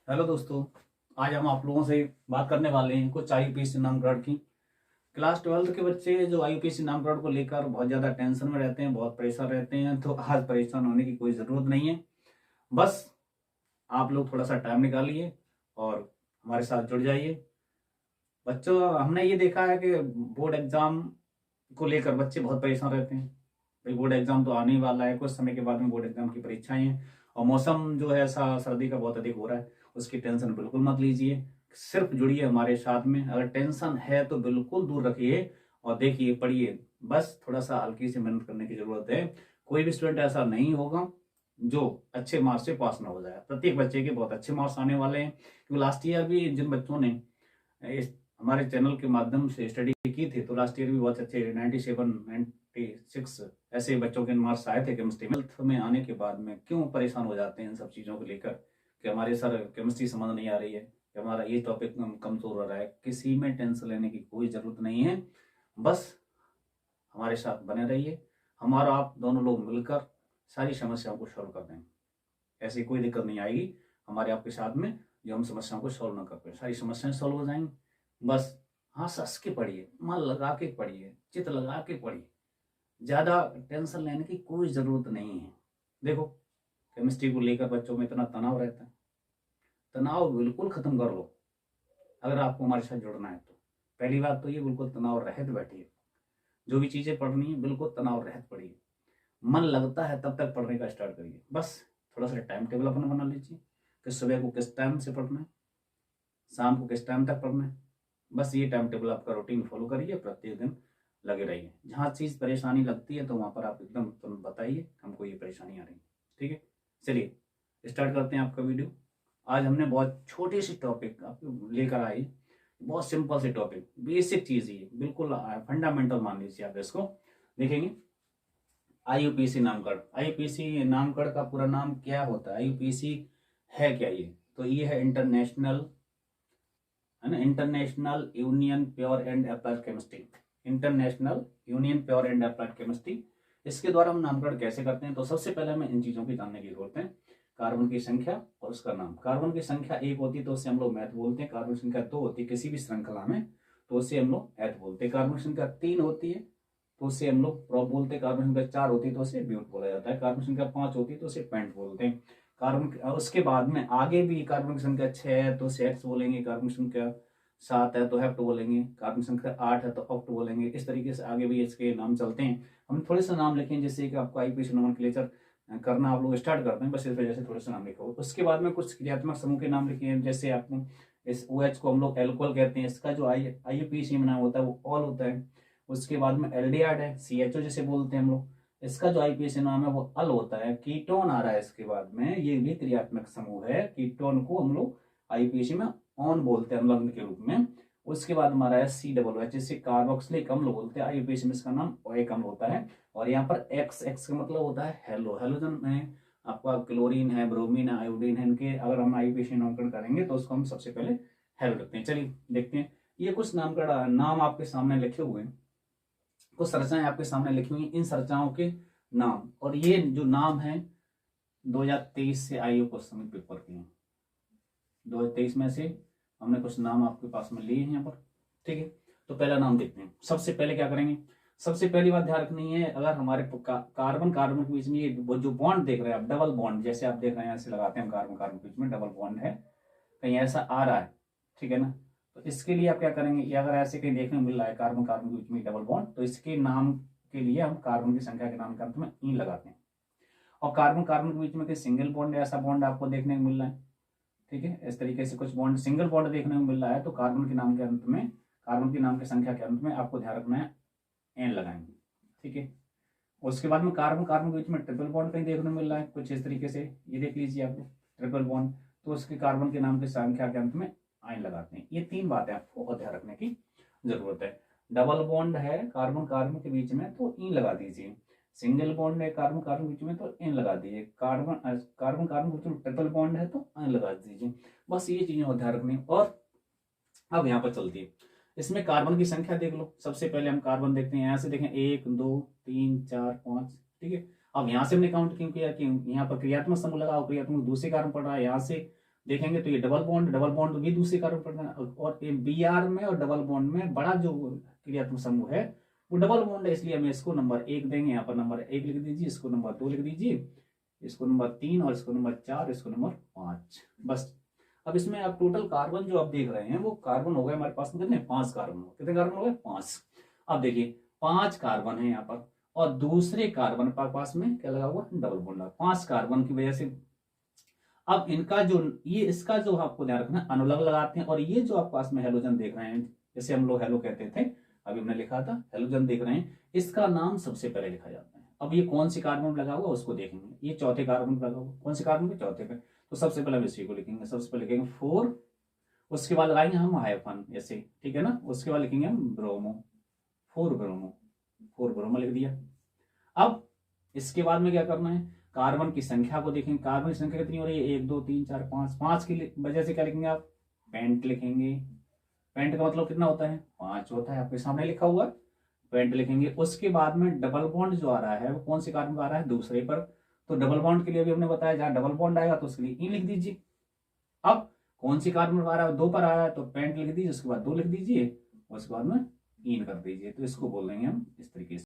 Hello दोस्तों। आज हम आप लोगों से बात करने वाले हैं कुछ आईयूपीएसी नामकरण की। क्लास 12th के बच्चे जो आईयूपीएसी नामकरण को लेकर बहुत ज़्यादा टेंशन में रहते हैं, बहुत परेशान रहते हैं, तो आज परेशान होने की कोई ज़रूरत नहीं है। बस आप लोग थोड़ा सा टाइम निकालिए और हमारे साथ जुड़ जाइए। बच्चों, हमने ये देखा है कि बोर्ड एग्जाम को लेकर बच्चे बहुत परेशान रहते हैं। भाई बोर्ड एग्जाम तो आने ही वाला है, कुछ समय के बाद में बोर्ड एग्जाम की परीक्षाएं हैं और मौसम जो है ऐसा सर्दी का बहुत अधिक हो रहा है, उसकी टेंशन बिल्कुल मत लीजिए। सिर्फ जुड़िए हमारे साथ में। अगर टेंशन है तो बिल्कुल दूर रखिए और देखिए, पढ़िए। बस थोड़ा सा हल्की सी मेहनत करने की जरूरत है। कोई भी स्टूडेंट ऐसा नहीं होगा जो अच्छे मार्क्स से पास ना हो जाए। प्रत्येक बच्चे के बहुत अच्छे मार्क्स आने वाले हैं, क्योंकि लास्ट ईयर भी जिन बच्चों ने इस हमारे चैनल के माध्यम से स्टडी की थी तो लास्ट ईयर भी बहुत अच्छे 97 96 ऐसे बच्चों के मार्क्स आए थे केमिस्ट्री में। 12th में आने के बाद में क्यों परेशान हो जाते हैं इन सब चीज़ों को लेकर कि हमारे सर केमिस्ट्री समझ नहीं आ रही है, कि हमारा ये टॉपिक कमजोर हो रहा है। किसी में टेंशन लेने की कोई ज़रूरत नहीं है। बस हमारे साथ बने रहिए। हमारा आप दोनों लोग मिलकर सारी समस्याओं को सॉल्व कर देंगे। ऐसी कोई दिक्कत नहीं आएगी हमारे आपके साथ में जो हम समस्याओं को सॉल्व ना कर पाए। सारी समस्याएं सॉल्व हो जाएंगी। बस हंस हंस के पढ़िए, मन लगा के पढ़िए, चित लगा के पढ़िए। ज़्यादा टेंशन लेने की कोई ज़रूरत नहीं है। देखो, केमिस्ट्री को लेकर बच्चों में इतना तनाव रहता है। तनाव बिल्कुल खत्म कर लो अगर आपको हमारे साथ जुड़ना है तो। पहली बात तो ये, बिल्कुल तनाव रहित बैठिए। जो भी चीज़ें पढ़नी है बिल्कुल तनाव रहित पढ़िए। मन लगता है तब तक पढ़ने का स्टार्ट करिए। बस थोड़ा सा टाइम टेबल अपना बना लीजिए कि सुबह को किस टाइम से पढ़ना है, शाम को किस टाइम तक पढ़ना है। बस ये टाइम टेबल आपका रूटीन फॉलो करिए, प्रत्येक दिन लगे रहिए। जहाँ चीज़ परेशानी लगती है तो वहाँ पर आप एकदम तुरंत बताइए हमको ये परेशानी आ रही है। ठीक है, चलिए स्टार्ट करते हैं आपका वीडियो। आज हमने बहुत छोटी सी टॉपिक आपको लेकर आई, बहुत सिंपल सी टॉपिक, बेसिक चीज़ ही है, बिल्कुल फंडामेंटल मान लीजिए आप इसको। देखेंगे आईयूपीएसी नामकरण। आईयूपीएसी नामकरण का पूरा नाम क्या होता है, आईयूपीएसी है क्या? ये तो ये है इंटरनेशनल, है ना, international union pure and applied chemistry. International union pure and applied chemistry, इसके द्वारा हम नामकरण कैसे करते हैं? तो सबसे पहले हमें इन चीजों की जानने की जरूरत है। कार्बन की संख्या और उसका नाम। कार्बन की संख्या 1 होती है तो उसे हम लोग मैथ बोलते हैं। कार्बन संख्या 2 होती है किसी भी श्रृंखला में तो उसे हम लोग एथ बोलते हैं। कार्बन संख्या 3 होती है तो उसे हम लोग प्रोप बोलते हैं। कार्बन संख्या 4 होती है तो उसे ब्यूट बोला जाता है। कार्बन संख्या 5 होती है तो उसे पेंट बोलते हैं। कार्बन उसके बाद में आगे भी कार्बन की संख्या 6 है तो उसे एक्स बोलेंगे। कार्बन संख्या 7 है तो हेप्ट बोलेंगे। कार्बन संख्या 8 है तो ऑक्ट बोलेंगे। इस तरीके से आगे भी इसके नाम चलते हैं। हम थोड़े से नाम लिखें जिससे कि आपको आईपीएसी नोमेनक्लेचर करना आप लोग स्टार्ट करते हैं, बस इस वजह से थोड़े से नाम लिखो। उसके बाद में कुछ क्रियात्मक समूह के नाम लिखे हैं, जैसे आपको इस ओ एच को हम लोग एल्कोहल कहते हैं। इसका जो आईयूपीएसी में नाम होता है वो ऑल होता है। उसके बाद में एल्डिहाइड है, सीएचओ जिसे बोलते हैं हम लोग, इसका जो आईपीएसी नाम है वो अल होता है। कीटोन आ रहा है इसके बाद में, ये भी क्रियात्मक समूह है। कीटोन को हम लोग आईपीएसी में ऑन बोलते हैं अम्लग्न के रूप में। उसके बाद हमारा है सी डबल एच, जिसे कार्बोक्सिलिक अम्ल बोलते हैं। आईयूपीएसी में इसका नाम ओएक अम्ल होता है। और यहाँ पर एक्स एक्स का मतलब होता है हेलो। हेलोजन में आपका क्लोरीन है, ब्रोमीन है, आयोडीन है। इनके अगर हम आईयूपीएसी नामकरण करेंगे तो उसको हम सबसे पहले हेलो रखते हैं। चलिए देखते हैं। ये कुछ नामकरण नाम आपके सामने लिखे हुए हैं, कुछ चर्चाएं आपके सामने लिखी हुई हैं, इन चर्चाओं के नाम। और ये जो नाम है 2023 से आईओ क्वेश्चन पेपर के हैं। 2023 में से हमने कुछ नाम आपके पास में लिए हैं यहाँ पर। ठीक है, तो पहला नाम देखते हैं। सबसे पहले क्या करेंगे, सबसे पहली बात ध्यान रखनी है, अगर हमारे कार्बन कार्बन के बीच में ये जो बॉन्ड देख रहे हैं आप, डबल बॉन्ड जैसे आप देख रहे हैं ऐसे लगाते हैं, कार्बन कार्बन के बीच में डबल बॉन्ड है, कहीं ऐसा आ रहा है, ठीक है ना, तो इसके लिए आप क्या करेंगे, ये अगर ऐसे कहीं देखने को मिल रहा है कार्बन कार्बन के बीच में डबल बॉन्ड, तो इसके नाम के लिए हम कार्बन की संख्या के नाम के अंत में ई लगाते हैं। और कार्बन कार्बन के बीच में कोई सिंगल बॉन्ड ऐसा बॉन्ड आपको देखने को मिल रहा है, ठीक है, इस तरीके से कुछ बॉन्ड सिंगल बॉन्ड देखने को मिल रहा है, तो कार्बन के नाम के अंत में, कार्बन के नाम की संख्या के अंत में आपको ध्यान रखना है एन लगाएंगे। ठीक है, उसके बाद में कार्बन कार्बन के बीच में ट्रिपल बॉन्ड कहीं देखने को मिल रहा है कुछ इस तरीके से, ये देख लीजिए आप ट्रिपल बॉन्ड, तो उसके कार्बन के नाम की संख्या के अंत में आयन लगाते हैं। ये 3 बातें आपको ध्यान रखने की जरूरत है। डबल बॉन्ड है कार्बन कार्बन के बीच में तो ई लगा दीजिए। सिंगल बॉन्ड है कार्बन कार्बन के बीच में तो एन लगा दीजिए। कार्बन कार्बन कार्बन के बीच में ट्रिपल बॉन्ड है तो आयन लगा दीजिए। बस ये चीजें ध्यान रखनी। और अब यहाँ पर चलती है, इसमें कार्बन की संख्या देख लो। सबसे पहले हम कार्बन देखते हैं, यहाँ से देखें 1 2 3 4 5, ठीक है। अब यहाँ से हमने काउंट क्यों किया कि यहाँ पर क्रियात्मक समूह लगा और क्रियात्मक दूसरे कार्बन पड़ रहा है, यहाँ से देखेंगे तो ये डबल बॉन्ड भी दूसरे कार्बन पर है, और ये Br में और डबल बॉन्ड में बड़ा जो क्रियात्मक समूह है वो डबल बॉन्ड है, इसलिए हमें इसको नंबर 1 देंगे। यहाँ पर नंबर 1 लिख दीजिए, इसको नंबर 2 लिख दीजिए, इसको नंबर 3 और इसको नंबर 4, इसको नंबर 5। बस अब इसमें आप टोटल कार्बन जो आप देख रहे हैं वो कार्बन हो गए हमारे पास में कितने, 5 कार्बन। कितने कार्बन हो गए, 5। अब देखिए 5 कार्बन है यहाँ पर, और दूसरे कार्बन पर पास में क्या लगा हुआ, डबल बॉन्ड लगा। 5 कार्बन की वजह से अब इनका जो ये इसका जो आपको ध्यान रखना, अनुलग लगाते हैं, और ये जो आप पास में हेलोजन देख रहे हैं, जैसे हम लोग हेलो कहते थे, अभी हमने लिखा था हेलोजन देख रहे हैं, इसका नाम सबसे पहले लिखा जाता है। अब ये कौन सी कार्बन में लगा हुआ उसको देखेंगे, ये चौथे कार्बन पे लगा हुआ, कौन से कार्बन पे, चौथे पे। तो सबसे पहले हम इसी को लिखेंगे, सबसे पहले लिखेंगे 4, उसके बाद लगाएंगे हम हाइफन ऐसे, ठीक है ना, उसके बाद लिखेंगे हम ब्रोमो, 4 ब्रोमो, 4 ब्रोमो लिख दिया। अब इसके बाद में क्या करना है, कार्बन की संख्या को देखेंगे, कार्बन की संख्या कितनी हो रही है, 1 2 3 4 5, 5 की वजह से क्या लिखेंगे आप, पेंट लिखेंगे। पेंट का मतलब कितना होता है, 5 होता है, आपके सामने लिखा हुआ है, पेंट लिखेंगे। उसके बाद में डबल बॉन्ड जो आ रहा है वो कौन से कार्बन आ रहा है, दूसरे पर, तो डबल बॉन्ड के लिए भी हमने बताया जहां डबल बॉन्ड आएगा तो उसके लिए ई लिख दीजिए। अब कौन सी कार्बन पर आ रहा है, 2 पर आ रहा है, तो पेंट लिख दीजिए, उसके बाद 2 लिख दीजिए, उसके बाद में इन कर दीजिए। तो इसको बोल देंगे हम इस तरीके से।